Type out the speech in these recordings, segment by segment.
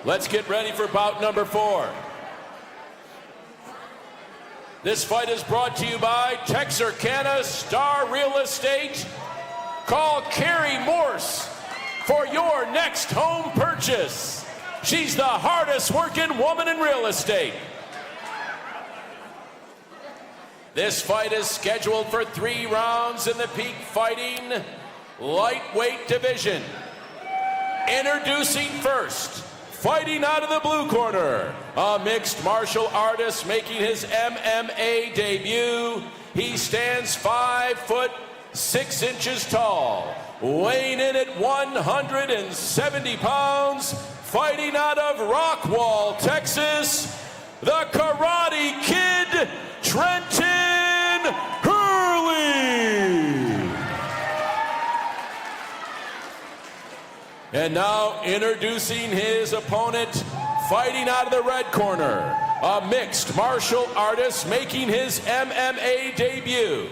Let's get ready for bout number 4. This fight is brought to you by Texarkana Star Real Estate. Call Carrie Morse for your next home purchase. She's the hardest working woman in real estate. This fight is scheduled for 3 rounds in the Peak Fighting lightweight division. Introducing first, fighting out of the blue corner, a mixed martial artist making his MMA debut. He stands 5'6" tall, weighing in at 170 pounds, fighting out of Rockwall, Texas, the Karate Kid, Trenton Hurley. And now introducing his opponent, fighting out of the red corner, a mixed martial artist making his MMA debut.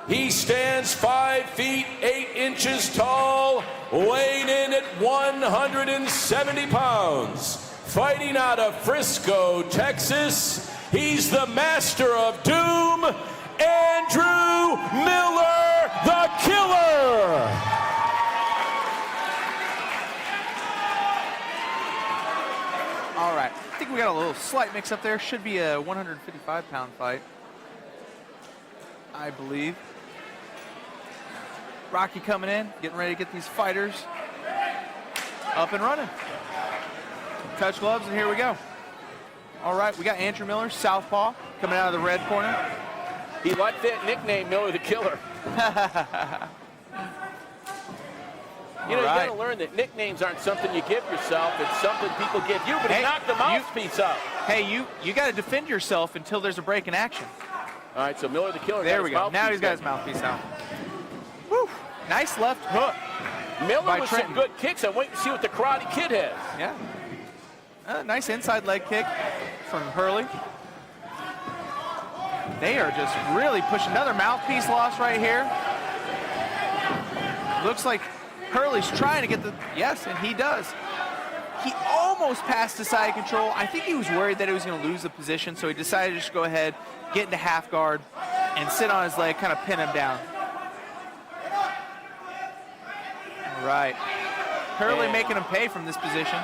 He stands 5'8" tall, weighing in at 170 pounds, fighting out of Frisco, Texas. He's the master of doom, Andrew Miller, the Killer. All right, I think we got a little slight mix up there. Should be a 155-pound fight, I believe. Rocky coming in, getting ready to get these fighters up and running. Touch gloves, and here we go. All right, we got Andrew Miller, southpaw, coming out of the red corner. He liked that nickname, Miller the Killer. You know, you got to learn that nicknames aren't something you give yourself. It's something people give you, but he knocked the mouthpiece out. Hey, you got to defend yourself until there's a break in action. All right, so Miller the Killer. There we go. Now he's got his mouthpiece out. Woo! Nice left hook. Miller with some good kicks. I'm waiting to see what the Karate Kid has. Yeah. Nice inside leg kick from Hurley. They are just really pushing. Another mouthpiece loss right here. Looks like Hurley's trying to get the, yes, and he does. He almost passed to side control. I think he was worried that he was going to lose the position, so he decided to just go ahead, get into half guard, and sit on his leg, kind of pin him down. All right. Hurley making him pay from this position.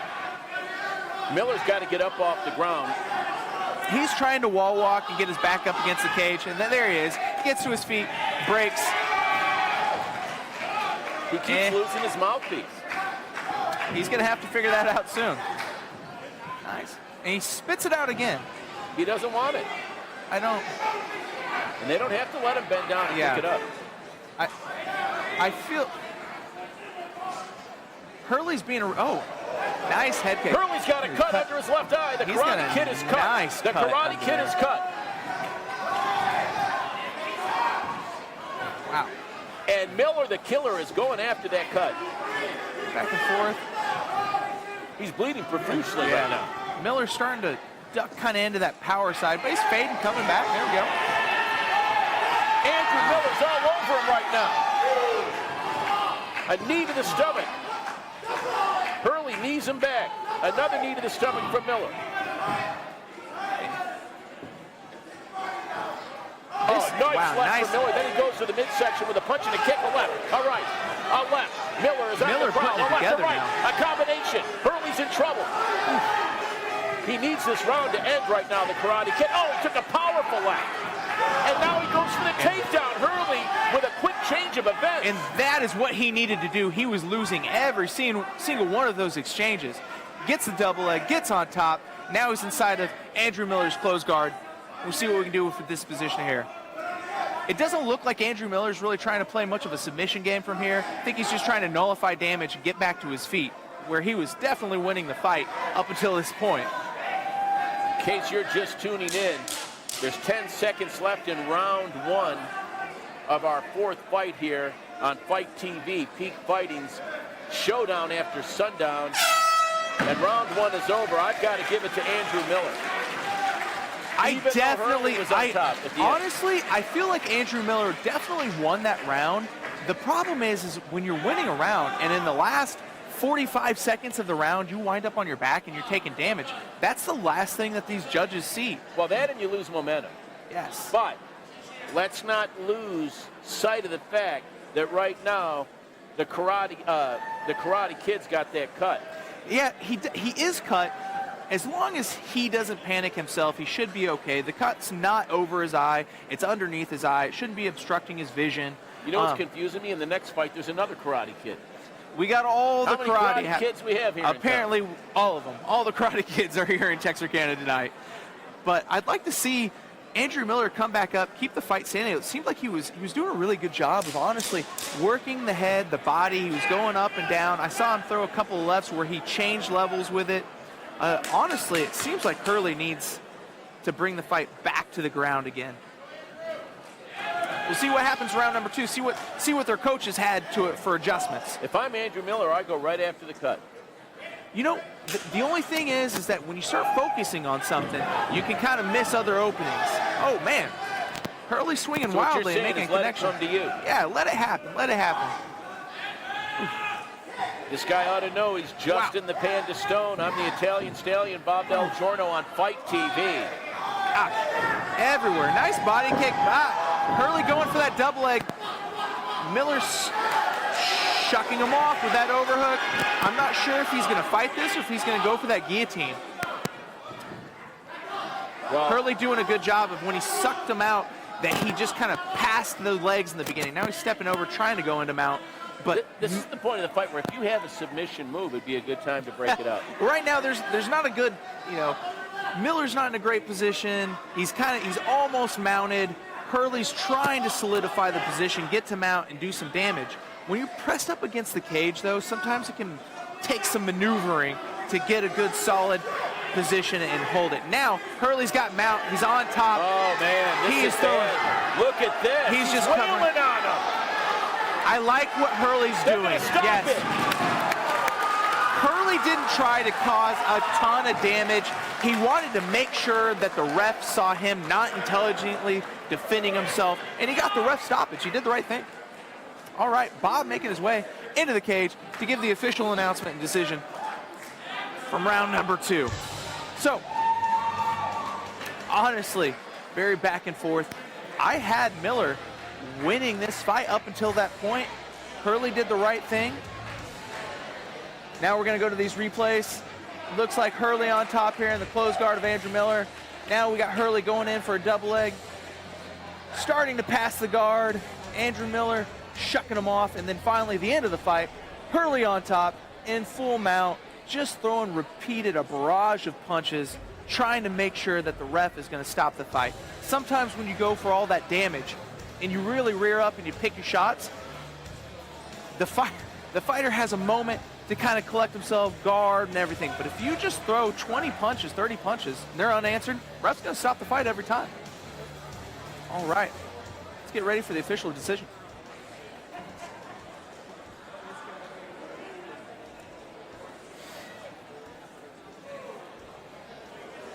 Miller's got to get up off the ground. He's trying to wall walk and get his back up against the cage, and then there he is. He gets to his feet, breaks. He keeps losing his mouthpiece. He's going to have to figure that out soon. Nice. And he spits it out again. He doesn't want it. I don't. And they don't have to let him bend down and pick it up. I feel Hurley's being nice head kick. Hurley's got a cut under his left eye. The Karate Kid is cut. Nice the Karate Kid is cut. Wow. And Miller, the Killer, is going after that cut. Back and forth. He's bleeding profusely right now. Miller's starting to duck kind of into that power side, but he's fading, coming back. There we go. Andrew Miller's all over him right now. A knee to the stomach. Hurley knees him back. Another knee to the stomach from Miller. Nice left from Miller. Then he goes to the midsection with a punch and a kick. A left. All right. A left. Miller is on the ground. A left to right. A combination. Hurley's in trouble. He needs this round to end right now, the Karate Kid. Oh, he took a powerful left. And now he goes for the takedown. Hurley with a quick change of events. And that is what he needed to do. He was losing every single one of those exchanges. Gets the double leg, gets on top. Now he's inside of Andrew Miller's close guard. We'll see what we can do with this position here. It doesn't look like Andrew Miller's really trying to play much of a submission game from here. I think he's just trying to nullify damage and get back to his feet, where he was definitely winning the fight up until this point. In case you're just tuning in, there's 10 seconds left in round 1 of our 4th fight here on Fight TV, Peak Fighting's Showdown After Sundown. And round 1 is over. I've got to give it to Andrew Miller. Honestly, I feel like Andrew Miller definitely won that round. The problem is when you're winning a round and in the last 45 seconds of the round, you wind up on your back and you're taking damage. That's the last thing that these judges see. Well, that and you lose momentum. Yes. But let's not lose sight of the fact that right now the Karate Kid's got that cut. Yeah, he is cut. As long as he doesn't panic himself, he should be okay. The cut's not over his eye. It's underneath his eye. It shouldn't be obstructing his vision. You know what's confusing me? In the next fight, there's another Karate Kid. We got all the How many karate kids we have here? Apparently, all of them. All the Karate Kids are here in Texarkana tonight. But I'd like to see Andrew Miller come back up, keep the fight standing. It seemed like he was doing a really good job of honestly working the head, the body. He was going up and down. I saw him throw a couple of lefts where he changed levels with it. Honestly, it seems like Hurley needs to bring the fight back to the ground again. We'll see what happens round number 2. See what their coaches had to it for adjustments. If I'm Andrew Miller, I go right after the cut. You know, the only thing is that when you start focusing on something, you can kind of miss other openings. Oh man, Hurley swinging wildly and making a connection. Let it come to you. Yeah, let it happen. Let it happen. This guy ought to know he's just in the pan to stone. I'm the Italian Stallion, Bob Del Giorno on Fight TV. Everywhere. Nice body kick. Hurley going for that double leg. Miller's shucking him off with that overhook. I'm not sure if he's going to fight this or if he's going to go for that guillotine. Well, Hurley doing a good job of when he sucked him out, that he just kind of passed the legs in the beginning. Now he's stepping over, trying to go into mount. But this is the point of the fight where if you have a submission move, it'd be a good time to break it up. Right now, there's not a good, Miller's not in a great position. He's almost mounted. Hurley's trying to solidify the position, get to mount, and do some damage. When you're pressed up against the cage, though, sometimes it can take some maneuvering to get a good, solid position and hold it. Now, Hurley's got mount. He's on top. Oh, man. He is throwing. Look at this. He's just wailing covering on him. I like what Hurley's doing. Yes. Hurley didn't try to cause a ton of damage. He wanted to make sure that the ref saw him not intelligently defending himself, and he got the ref stoppage. He did the right thing. All right, Bob making his way into the cage to give the official announcement and decision from round number 2. So, honestly, very back and forth. I had Miller winning this fight up until that point. Hurley did the right thing. Now we're going to go to these replays. Looks like Hurley on top here in the closed guard of Andrew Miller. Now we got Hurley going in for a double leg. Starting to pass the guard. Andrew Miller shucking him off. And then finally, the end of the fight, Hurley on top in full mount, just throwing a barrage of punches, trying to make sure that the ref is going to stop the fight. Sometimes when you go for all that damage and you really rear up and you pick your shots, the fighter has a moment to kind of collect himself, guard and everything. But if you just throw 20 punches, 30 punches, and they're unanswered, ref's going to stop the fight every time. All right, let's get ready for the official decision.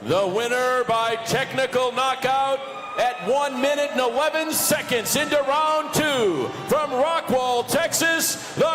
The winner by technical knockout at 1 minute and 11 seconds into round 2 from Rockwall, Texas, the